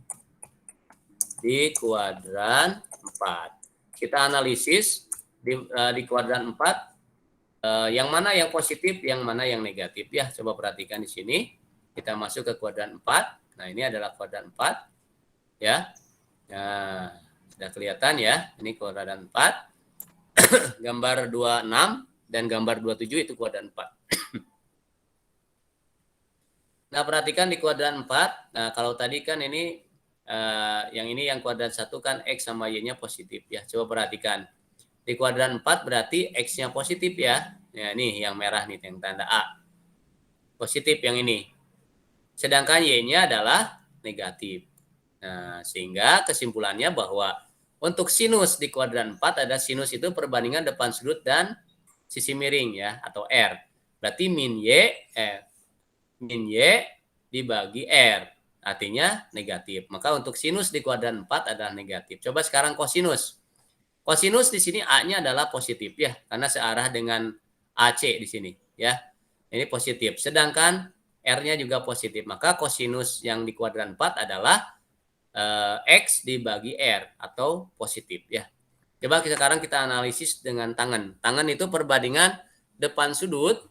di kuadran 4. Kita analisis di kuadran 4 yang mana yang positif, yang mana yang negatif ya. Coba perhatikan di sini. Kita masuk ke kuadran 4. Nah, ini adalah kuadran 4 ya. Nah, sudah kelihatan ya. Ini kuadran 4. Gambar 26 dan gambar 27 itu kuadran 4. Nah, perhatikan di kuadran 4. Nah, kalau tadi kan ini yang kuadran 1 kan X sama Y-nya positif ya. Coba perhatikan. Di kuadran 4 berarti X-nya positif ya. Ya, nih yang merah nih yang tanda A. Positif yang ini. Sedangkan Y-nya adalah negatif. Nah, sehingga kesimpulannya bahwa untuk sinus di kuadran 4 ada sinus itu perbandingan depan sudut dan sisi miring ya atau R. Berarti min Y dibagi R. Artinya negatif. Maka untuk sinus di kuadran 4 adalah negatif. Coba sekarang kosinus. Kosinus di sini A-nya adalah positif ya, karena searah dengan AC di sini ya. Ini positif. Sedangkan R-nya juga positif. Maka kosinus yang di kuadran 4 adalah X dibagi R atau positif ya. Coba sekarang kita analisis dengan tangan. Tangan itu perbandingan depan sudut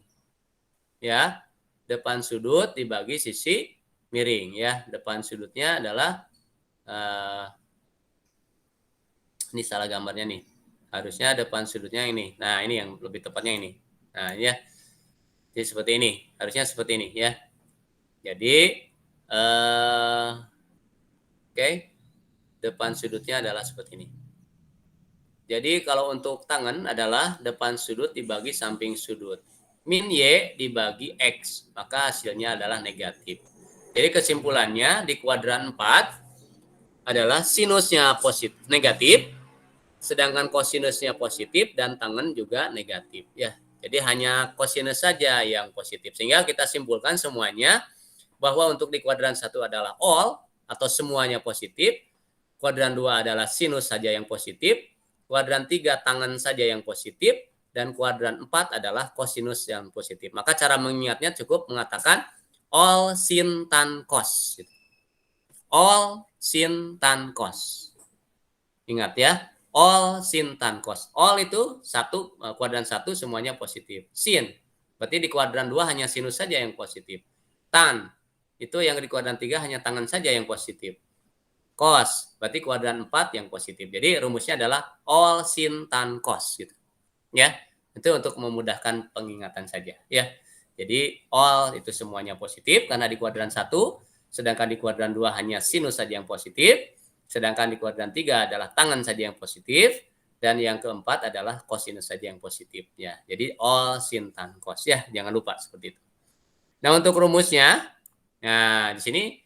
ya. Depan sudut dibagi sisi miring ya. Depan sudutnya adalah ini salah gambarnya nih. Harusnya depan sudutnya ini. Nah, ini yang lebih tepatnya ini. Nah, ya. Jadi seperti ini. Harusnya seperti ini ya. Jadi oke. Depan sudutnya adalah seperti ini. Jadi kalau untuk tangan adalah depan sudut dibagi samping sudut. Min Y dibagi X, maka hasilnya adalah negatif. Jadi kesimpulannya di kuadran 4 adalah sinusnya positif negatif, sedangkan kosinusnya positif dan tangen juga negatif ya. Jadi hanya kosinus saja yang positif. Sehingga kita simpulkan semuanya bahwa untuk di kuadran 1 adalah all atau semuanya positif, kuadran 2 adalah sinus saja yang positif, kuadran 3 tangen saja yang positif, dan kuadran 4 adalah kosinus yang positif. Maka cara mengingatnya cukup mengatakan all sin tan cos. All sin tan cos. Ingat ya, all sin tan cos. All itu kuadran 1 semuanya positif. Sin, berarti di kuadran 2 hanya sinus saja yang positif. Tan, itu yang di kuadran 3 hanya tangen saja yang positif. Cos, berarti kuadran 4 yang positif. Jadi rumusnya adalah all sin tan cos gitu. Ya. Itu untuk memudahkan pengingatan saja ya. Jadi all itu semuanya positif karena di kuadran 1, sedangkan di kuadran 2 hanya sinus saja yang positif, sedangkan di kuadran 3 adalah tangen saja yang positif, dan yang keempat adalah kosinus saja yang positif ya. Jadi all sin tan cos ya, jangan lupa seperti itu. Nah, untuk rumusnya, nah di sini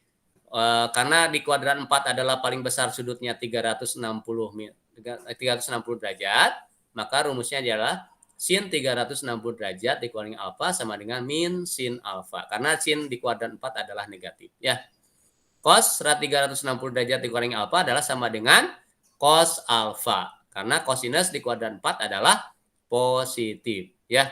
karena di kuadran 4 adalah paling besar sudutnya 360 derajat, maka rumusnya adalah sin 360 derajat dikurangi alfa sama dengan min sin alfa. Karena sin di kuadran 4 adalah negatif ya. Cos 360 derajat dikurangi alfa adalah sama dengan cos alfa. Karena kosinus di kuadran 4 adalah positif ya.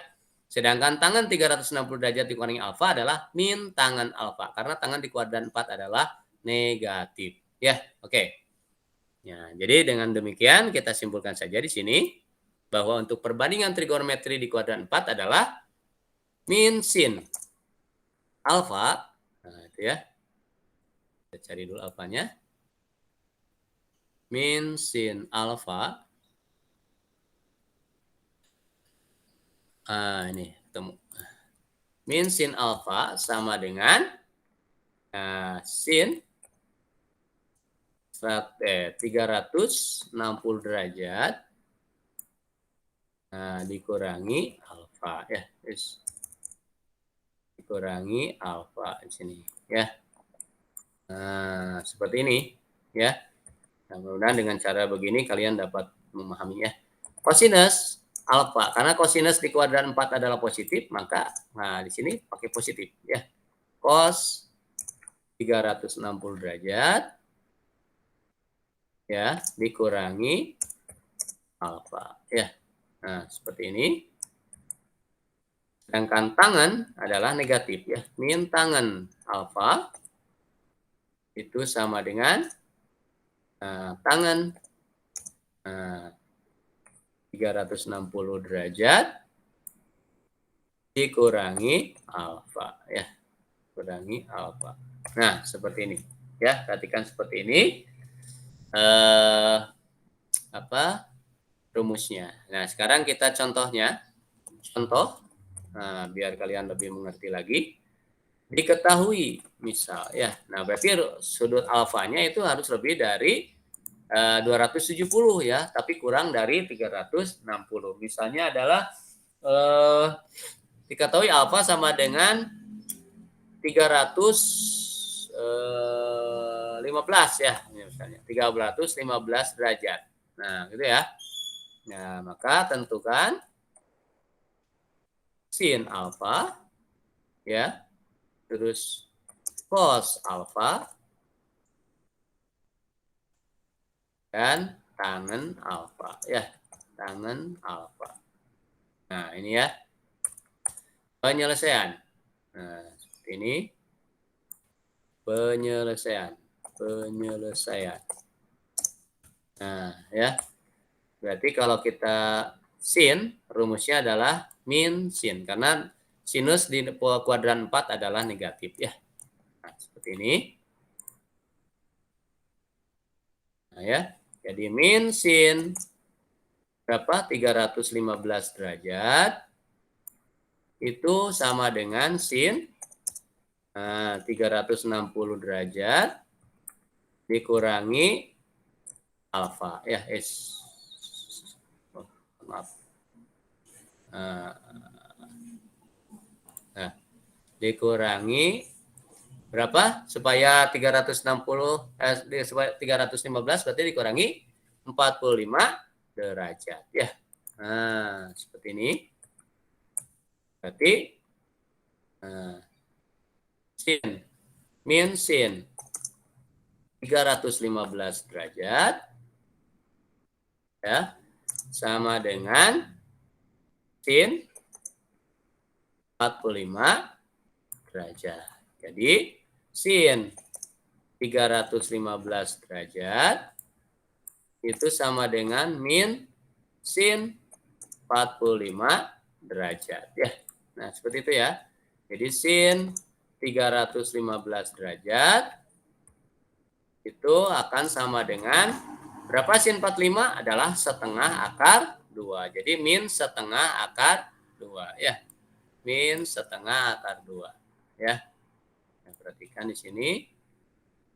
Sedangkan tangen 360 derajat dikurangi alfa adalah min tangen alfa. Karena tangen di kuadran 4 adalah negatif. Ya, oke. Ya, jadi dengan demikian kita simpulkan saja di sini bahwa untuk perbandingan trigonometri di kuadran 4 adalah min sin alfa. Nah, itu ya. Kita cari dulu alfanya. Min sin alfa. Ini ketemu. Min sin alfa sama dengan sin 360 derajat dikurangi alfa ya, dikurangi alfa di sini ya. Seperti ini ya. Nah, mudah-mudahan dengan cara begini kalian dapat memahami ya. Kosinus alfa, karena kosinus di kuadran 4 adalah positif, maka di sini pakai positif ya. Cos 360 derajat ya dikurangi alfa ya. Nah, seperti ini. Sedangkan tangen adalah negatif ya. Min tangen alfa itu sama dengan tangen 360 derajat dikurangi alfa ya. Kurangi alfa. Nah, seperti ini ya. Perhatikan seperti ini. Rumusnya. Nah, sekarang kita contohnya. contoh, nah, biar kalian lebih mengerti lagi. Diketahui misal ya, nah berarti sudut alfanya itu harus lebih dari 270 ya, tapi kurang dari 360. Misalnya adalah diketahui alfa sama dengan 315 ya, misalnya 315 derajat. Nah, gitu ya. Nah, maka tentukan sin alfa ya, terus cos alfa dan tangen alfa ya, tangen alfa. Nah, ini ya penyelesaian. Nah, seperti ini penyelesaian. Nah, ya. Berarti kalau kita sin, rumusnya adalah min sin karena sinus di kuadran 4 adalah negatif ya. Nah, seperti ini. Nah, ya. Jadi min sin berapa? 315 derajat itu sama dengan sin 360 derajat dikurangi alfa ya, maaf. Nah, dikurangi berapa? Supaya 360 supaya 315 berarti dikurangi 45 derajat ya. Nah, seperti ini. Berarti sin min sin 315 derajat ya sama dengan sin 45 derajat. Jadi sin 315 derajat itu sama dengan min sin 45 derajat ya. Nah, seperti itu ya. Jadi sin 315 derajat itu akan sama dengan berapa? Sin 45 adalah setengah akar 2. Jadi min setengah akar 2 ya. Min setengah akar 2 ya. Nah, perhatikan di sini.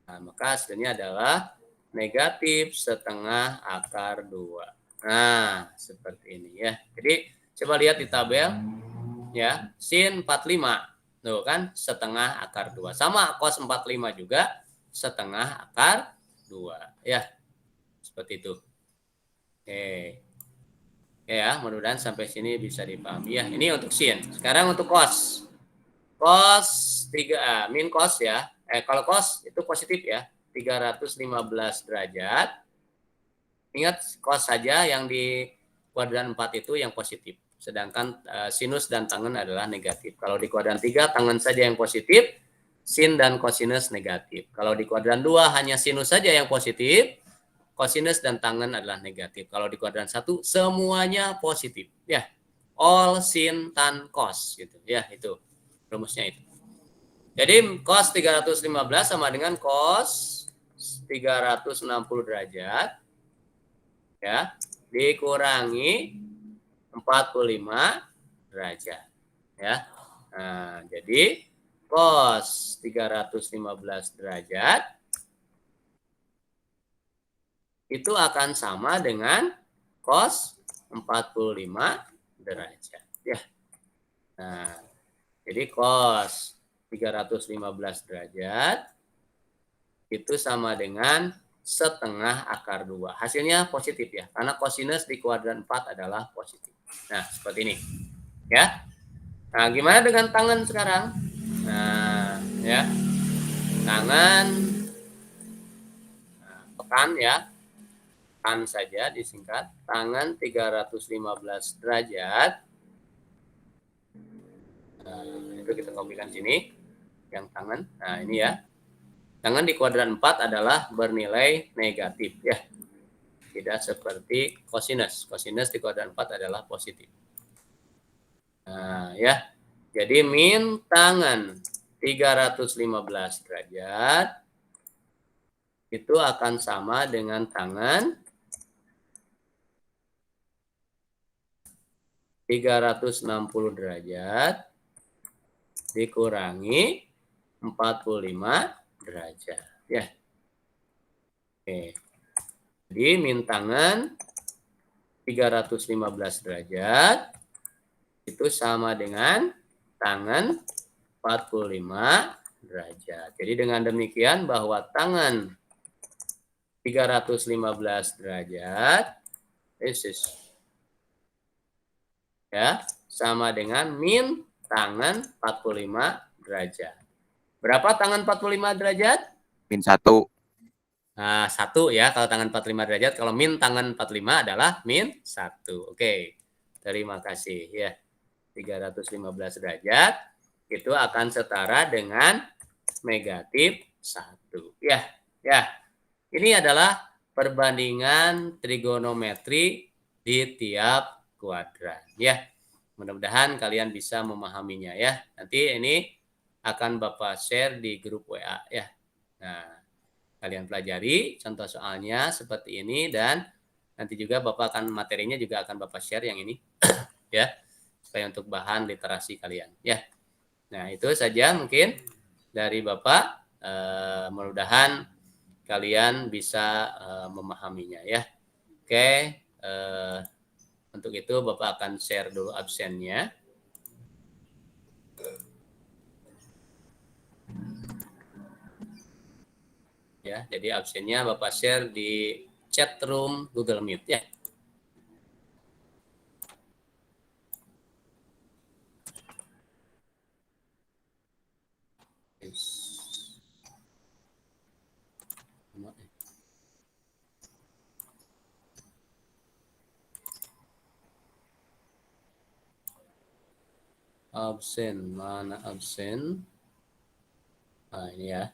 Nah, maka hasilnya adalah negatif setengah akar 2. Nah, seperti ini ya. Jadi coba lihat di tabel ya, sin 45. Tuh kan setengah akar 2. Sama cos 45 juga setengah akar 2 ya. Seperti itu. Oke. Oke ya, mudah-mudahan sampai sini bisa dipahami ya. Ini untuk sin. Sekarang untuk cos. Cos 3 min cos ya. Kalau cos itu positif ya. 315 derajat. Ingat cos saja yang di kuadran 4 itu yang positif. Sedangkan sinus dan tangen adalah negatif. Kalau di kuadran 3 tangen saja yang positif, sin dan kosinus negatif. Kalau di kuadran 2 hanya sinus saja yang positif, kosinus dan tangen adalah negatif. Kalau di kuadran 1 semuanya positif. Ya, all sin tan cos gitu. Ya, itu rumusnya itu. Jadi cos 315 sama dengan cos 360 derajat ya dikurangi 45 derajat ya. Nah, jadi cos 315 derajat itu akan sama dengan cos 45 derajat ya. Nah, jadi cos 315 derajat itu sama dengan setengah akar 2. Hasilnya positif ya, karena kosinus di kuadran 4 adalah positif. Nah, seperti ini. Ya. Nah, gimana dengan tangan sekarang? Nah, ya. Tangan pekan ya. Tan saja disingkat. Tangan 315 derajat. Nah, itu kita kopikan sini. Yang tangan. Nah, ini ya. Tangan di kuadran 4 adalah bernilai negatif ya. Tidak seperti kosinus. Kosinus di kuadran 4 adalah positif. Nah, ya. Jadi min tangan 315 derajat itu akan sama dengan tangan 360 derajat dikurangi 45 derajat. Ya. Oke. Jadi min tangan 315 derajat itu sama dengan tangan 45 derajat. Jadi dengan demikian bahwa tangan 315 derajat ya sama dengan min tangan 45 derajat. Berapa tangan 45 derajat? Min 1. Nah, 1 ya kalau tangan 45 derajat. Kalau min tangan 45 adalah min 1. Oke. Terima kasih ya. 315 derajat itu akan setara dengan negatif 1. Ya. Ini adalah perbandingan trigonometri di tiap kuadran ya. Mudah-mudahan kalian bisa memahaminya ya. Nanti ini akan Bapak share di grup WA ya. Nah, kalian pelajari contoh soalnya seperti ini dan nanti juga Bapak akan materinya juga akan Bapak share yang ini ya. Supaya untuk bahan literasi kalian ya. Nah, itu saja mungkin dari Bapak. Mudah-mudahan kalian bisa memahaminya ya. Oke, untuk itu Bapak akan share dulu absennya. Ya, jadi absennya Bapak share di chat room Google Meet ya. Absen, mana absen? Nah, ini ya.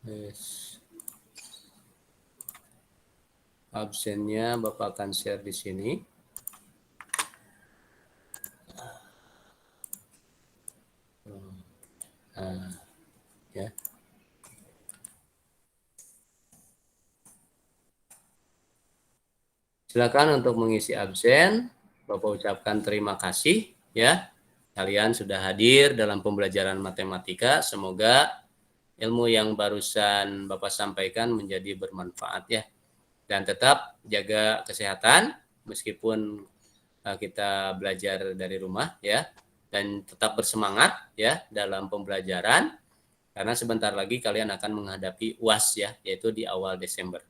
Yes. Absennya Bapak akan share di sini. Nah, ya. Silakan untuk mengisi absen. Bapak ucapkan terima kasih ya. Kalian sudah hadir dalam pembelajaran matematika. Semoga ilmu yang barusan Bapak sampaikan menjadi bermanfaat ya. Dan tetap jaga kesehatan meskipun kita belajar dari rumah ya. Dan tetap bersemangat ya dalam pembelajaran karena sebentar lagi kalian akan menghadapi UAS ya, yaitu di awal Desember.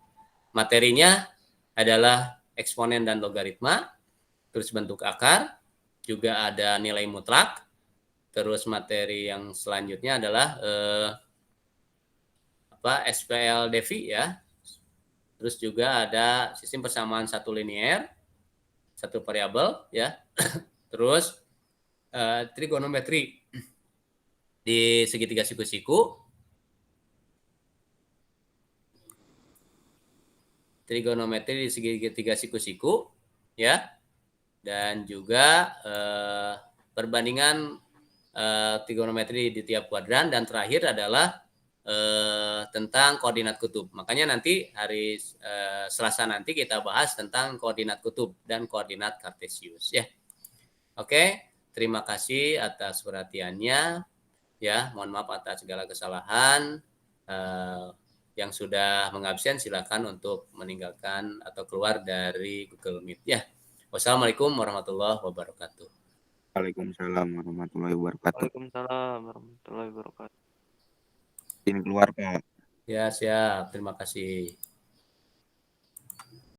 Materinya adalah eksponen dan logaritma, terus bentuk akar, juga ada nilai mutlak, terus materi yang selanjutnya adalah SPL Devi ya, terus juga ada sistem persamaan satu linear, satu variabel ya, terus trigonometri di segitiga siku-siku, trigonometri di segitiga siku-siku ya, dan juga perbandingan trigonometri di tiap kuadran, dan terakhir adalah tentang koordinat kutub. Makanya nanti hari Selasa nanti kita bahas tentang koordinat kutub dan koordinat kartesius ya. Oke, terima kasih atas perhatiannya ya. Mohon maaf atas segala kesalahan. Yang sudah mengabsen silakan untuk meninggalkan atau keluar dari Google Meet ya. Wassalamualaikum warahmatullahi wabarakatuh. Waalaikumsalam warahmatullahi wabarakatuh. Waalaikumsalam warahmatullahi wabarakatuh. Ini keluar Pak. Ya, siap. Terima kasih.